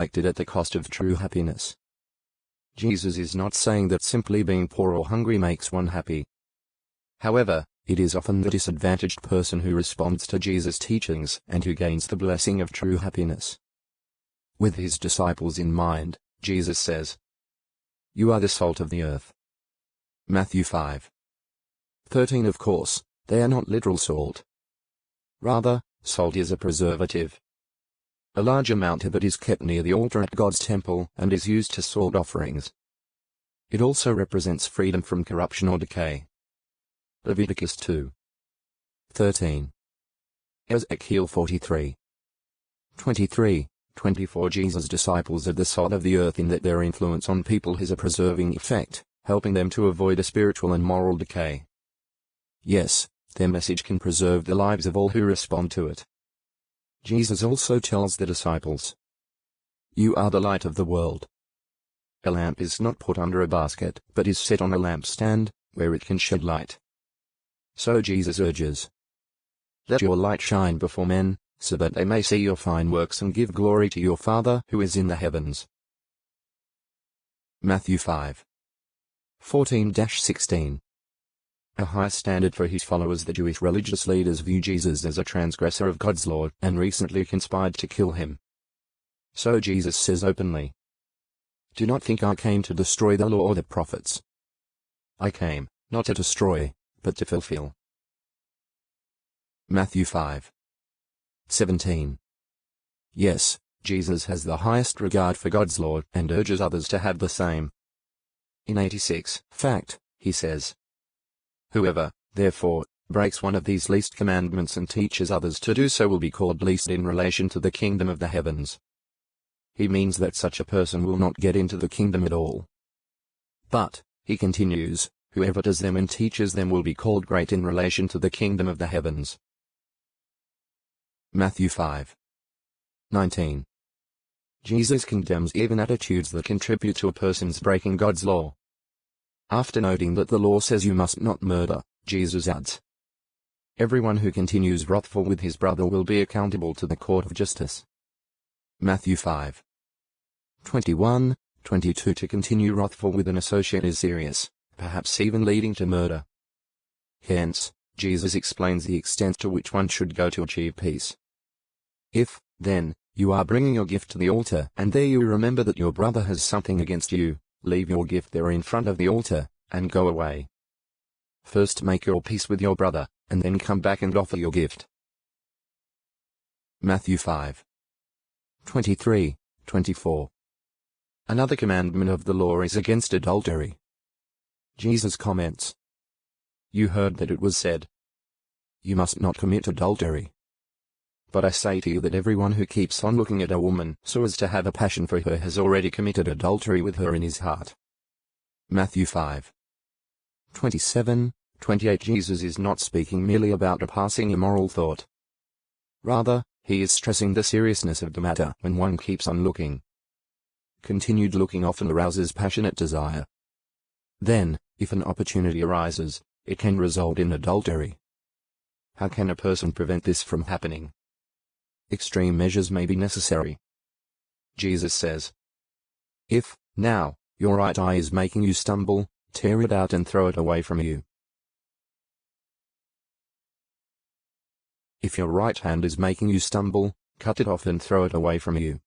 collected at the cost of true happiness. Jesus is not saying that simply being poor or hungry makes one happy. However, it is often the disadvantaged person who responds to Jesus' teachings and who gains the blessing of true happiness. With his disciples in mind, Jesus says, "You are the salt of the earth." Matthew 5:13. Of course, they are not literal salt. Rather, salt is a preservative. A large amount of it is kept near the altar at God's temple and is used to salt offerings. It also represents freedom from corruption or decay. Leviticus 2:13. Ezekiel 43:23-24. Jesus' disciples are the salt of the earth in that their influence on people has a preserving effect, helping them to avoid a spiritual and moral decay. Yes, their message can preserve the lives of all who respond to it. Jesus also tells the disciples, "You are the light of the world." A lamp is not put under a basket, but is set on a lampstand, where it can shed light. So Jesus urges, "Let your light shine before men, so that they may see your fine works and give glory to your Father who is in the heavens." Matthew 5:14-16. A high standard for his followers. The Jewish religious leaders view Jesus as a transgressor of God's law and recently conspired to kill him. So Jesus says openly, "Do not think I came to destroy the law or the prophets. I came, not to destroy, but to fulfill." Matthew 5:17. Yes, Jesus has the highest regard for God's law and urges others to have the same. In 86, fact, he says, "Whoever, therefore, breaks one of these least commandments and teaches others to do so will be called least in relation to the kingdom of the heavens." He means that such a person will not get into the kingdom at all. But, he continues, whoever does them and teaches them will be called great in relation to the kingdom of the heavens. Matthew 5:19. Jesus condemns even attitudes that contribute to a person's breaking God's law. After noting that the law says you must not murder, Jesus adds, "Everyone who continues wrathful with his brother will be accountable to the court of justice." Matthew 5:21-22. To continue wrathful with an associate is serious, perhaps even leading to murder. Hence, Jesus explains the extent to which one should go to achieve peace. If, then, you are bringing your gift to the altar and there you remember that your brother has something against you, leave your gift there in front of the altar, and go away. First make your peace with your brother, and then come back and offer your gift. Matthew 5:23-24. Another commandment of the law is against adultery. Jesus comments, "You heard that it was said, 'You must not commit adultery.' But I say to you that everyone who keeps on looking at a woman so as to have a passion for her has already committed adultery with her in his heart." Matthew 5:27-28. Jesus is not speaking merely about a passing immoral thought. Rather, he is stressing the seriousness of the matter when one keeps on looking. Continued looking often arouses passionate desire. Then, if an opportunity arises, it can result in adultery. How can a person prevent this from happening? Extreme measures may be necessary. Jesus says, "If, now, your right eye is making you stumble, tear it out and throw it away from you. If your right hand is making you stumble, cut it off and throw it away from you."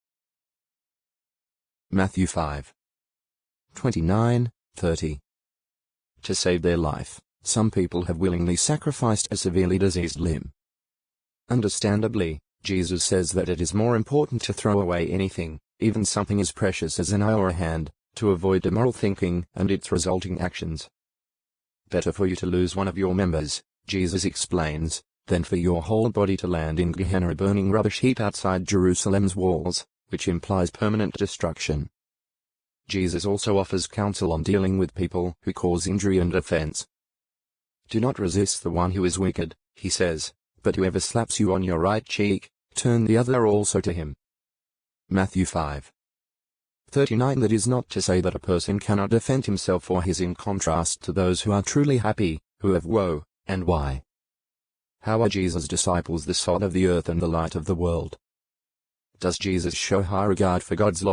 Matthew 5:29-30. To save their life, some people have willingly sacrificed a severely diseased limb. Understandably, Jesus says that it is more important to throw away anything, even something as precious as an eye or a hand, to avoid immoral thinking and its resulting actions. Better for you to lose one of your members, Jesus explains, than for your whole body to land in Gehenna, a burning rubbish heap outside Jerusalem's walls, which implies permanent destruction. Jesus also offers counsel on dealing with people who cause injury and offense. "Do not resist the one who is wicked," he says, "but whoever slaps you on your right cheek, turn the other also to him." Matthew 5:39. That is not to say that a person cannot defend himself or his, in contrast to those who are truly happy, who have woe, and why. How are Jesus' disciples the salt of the earth and the light of the world? Does Jesus show high regard for God's law?